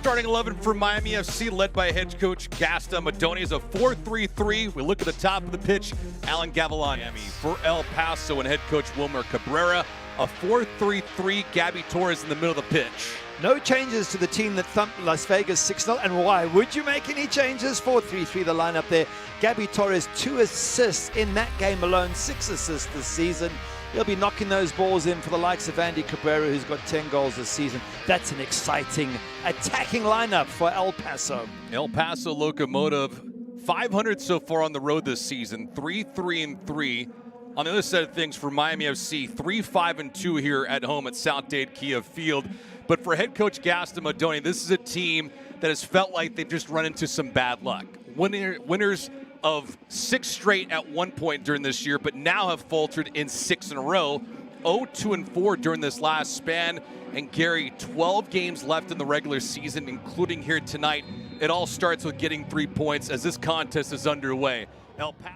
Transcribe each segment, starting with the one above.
starting 11 for Miami FC, led by head coach Gaston Madoni, is a 4-3-3. We look at the top of the pitch, Alan Gavilan. For El Paso and head coach Wilmer Cabrera, a 4-3-3, Gabby Torres in the middle of the pitch. No changes to the team that thumped Las Vegas 6-0. And why would you make any changes? 4-3-3, the lineup there. Gabby Torres, 2 assists in that game alone, 6 assists this season. He'll be knocking those balls in for the likes of Andy Cabrera, who's got 10 goals this season. That's an exciting attacking lineup for El Paso. El Paso Locomotive, 500 so far on the road this season, 3-3-3. On the other side of things for Miami FC, 3-5-2 here at home at South Dade Kia Field. But for head coach Gaston Madoni, this is a team that has felt like they've just run into some bad luck. Winners of 6 straight at one point during this year, but now have faltered in 6 in a row. 0-2-4 during this last span. And Gary, 12 games left in the regular season, including here tonight. It all starts with getting 3 points as this contest is underway.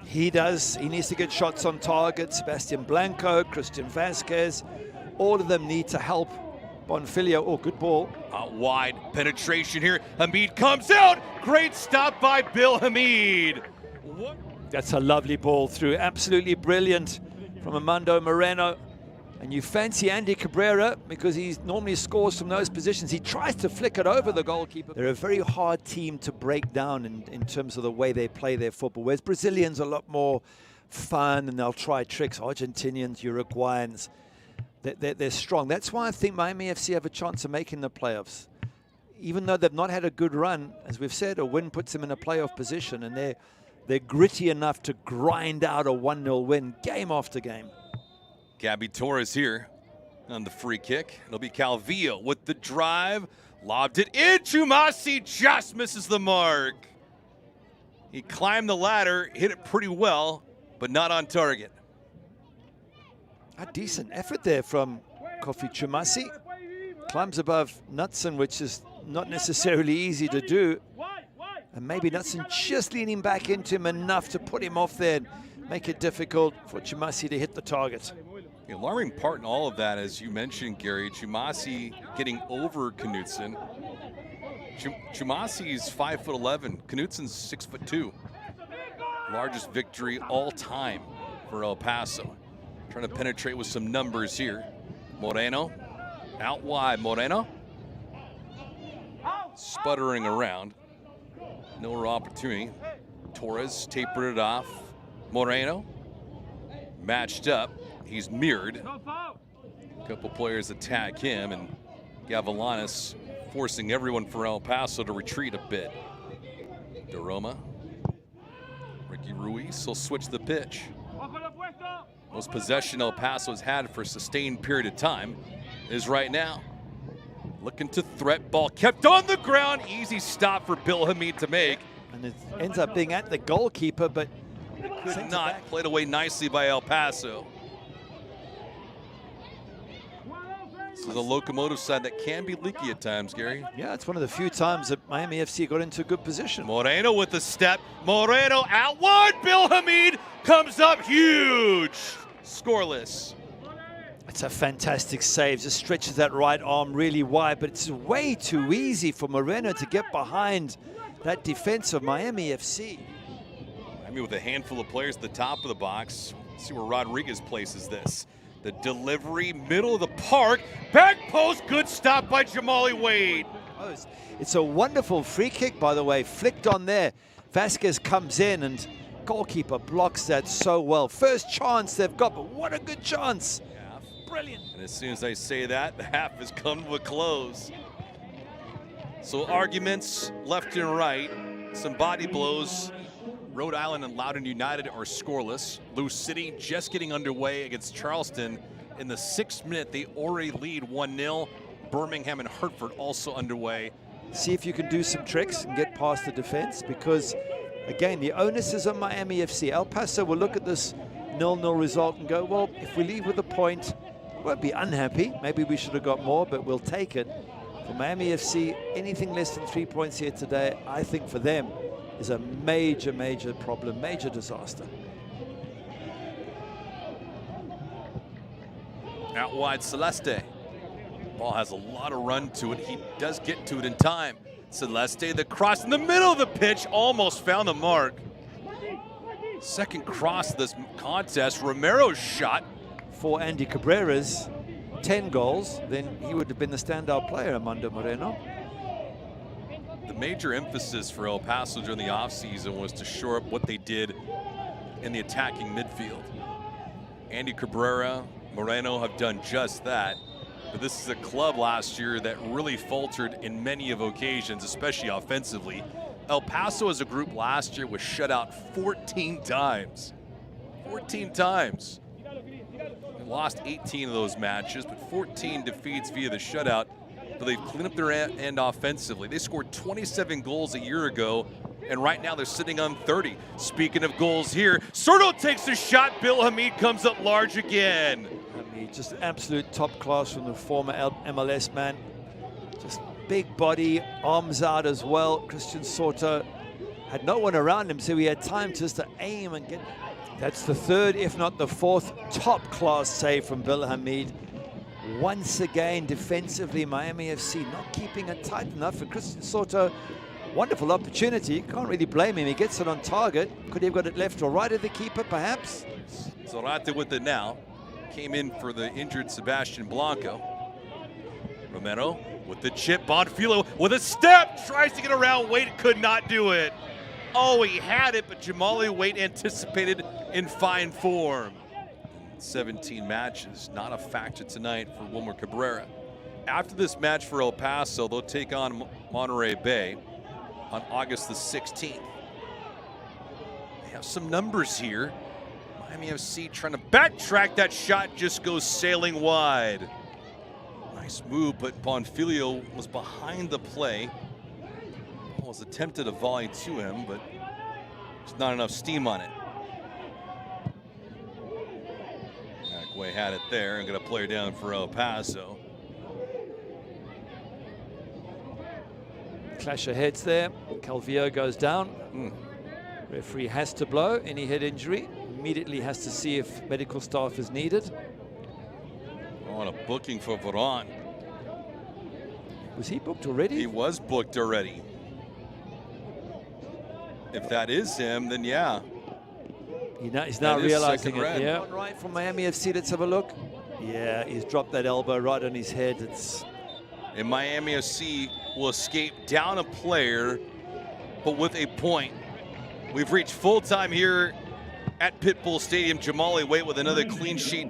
He does. He needs to get shots on target. Sebastián Blanco, Cristian Vázquez, all of them need to help. Bonfilio, oh, good ball. Out wide, penetration here. Hamid comes out. Great stop by Bill Hamid. That's a lovely ball through. Absolutely brilliant from Armando Moreno. And you fancy Andy Cabrera because he normally scores from those positions. He tries to flick it over the goalkeeper. They're a very hard team to break down in terms of the way they play their football. Whereas Brazilians are a lot more fun and they'll try tricks. Argentinians, Uruguayans, they're strong. That's why I think Miami FC have a chance of making the playoffs. Even though they've not had a good run, as we've said, a win puts them in a playoff position, and they're gritty enough to grind out a 1-0 win game after game. Gabby Torres here on the free kick. It'll be Calvillo with the drive. Lobbed it in. Twumasi just misses the mark. He climbed the ladder, hit it pretty well, but not on target. A decent effort there from Kofi Twumasi. Climbs above Knutson, which is not necessarily easy to do. And maybe Knutson just leaning back into him enough to put him off there and make it difficult for Twumasi to hit the target. The alarming part in all of that, as you mentioned, Gary, Twumasi getting over Knutson. Twumasi's 5'11", Knutson's 6'2". Largest victory all time for El Paso. Trying to penetrate with some numbers here. Moreno, out wide, Moreno. Sputtering around. No real opportunity. Torres tapered it off. Moreno, matched up. He's mirrored. A couple players attack him, and Gavilanes forcing everyone for El Paso to retreat a bit. Roma. Ricky Ruiz will switch the pitch. Most possession El Paso has had for a sustained period of time is right now. Looking to threat, ball kept on the ground. Easy stop for Bill Hamid to make. And it ends up being at the goalkeeper, but could not. Played away nicely by El Paso. This is a Locomotive side that can be leaky at times, Gary. Yeah, it's one of the few times that Miami FC got into a good position. Moreno with the step. Moreno out wide. Bill Hamid comes up huge. Scoreless. It's a fantastic save. Just stretches that right arm really wide, but it's way too easy for Moreno to get behind that defense of Miami FC. Miami with a handful of players at the top of the box. Let's see where Rodriguez places this. The delivery, middle of the park, back post, good stop by Jamali Wade. It's a wonderful free kick, by the way, flicked on there. Vázquez comes in and goalkeeper blocks that so well. First chance they've got, but what a good chance. Brilliant. And as soon as I say that, the half has come to a close. So arguments left and right, some body blows. Rhode Island and Loudoun United are scoreless. Lou City just getting underway against Charleston. In the 6th minute, they already lead 1-0. Birmingham and Hartford also underway. See if you can do some tricks and get past the defense, because, again, the onus is on Miami FC. El Paso will look at this 0-0 result and go, well, if we leave with a point, won't be unhappy. Maybe we should have got more, but we'll take it. For Miami FC, anything less than 3 points here today, I think for them, is a major, major problem, major disaster. Out wide, Celeste. Ball has a lot of run to it. He does get to it in time. Celeste, the cross in the middle of the pitch, almost found the mark. Second cross of this contest, Romero's shot. For Andy Cabrera's 10 goals, then he would have been the standout player, Armando Moreno. The major emphasis for El Paso during the offseason was to shore up what they did in the attacking midfield. Andy Cabrera, Moreno have done just that. But this is a club last year that really faltered in many of occasions, especially offensively. El Paso as a group last year was shut out 14 times. 14 times. They lost 18 of those matches, but 14 defeats via the shutout. But they've cleaned up their end offensively. They scored 27 goals a year ago, and right now they're sitting on 30. Speaking of goals here, Sordo takes a shot. Bill Hamid comes up large again. Hamid, just absolute top class from the former MLS man. Just big body, arms out as well. Cristian Soto had no one around him, so he had time just to aim and get. That's the third, if not the fourth, top class save from Bill Hamid. Once again, defensively, Miami FC not keeping it tight enough for Cristian Soto. Wonderful opportunity. Can't really blame him. He gets it on target. Could he have got it left or right of the keeper, perhaps? Zorate with it now. Came in for the injured Sebastián Blanco. Romero with the chip. Bonfilo with a step. Tries to get around Waite. Could not do it. Oh, he had it, but Jamali Waite anticipated in fine form. 17 matches, not a factor tonight for Wilmer Cabrera. After this match for El Paso, they'll take on Monterey Bay on August the 16th. They have some numbers here. Miami FC trying to backtrack. That shot just goes sailing wide. Nice move, but Bonfilio was behind the play. Was attempted a volley to him, but there's not enough steam on it. Way had it there and got a player down for El Paso. Clash of heads there. Calvillo goes down. Referee has to blow any head injury. Immediately has to see if medical staff is needed. On a booking for Varane. Was he booked already? He was booked already. If that is him, then yeah. He's now realizing it. Yeah. Right from Miami FC, let's have a look. Yeah, he's dropped that elbow right on his head. And Miami FC will escape down a player, but with a point. We've reached full time here at Pitbull Stadium. Jamali Waite with another clean sheet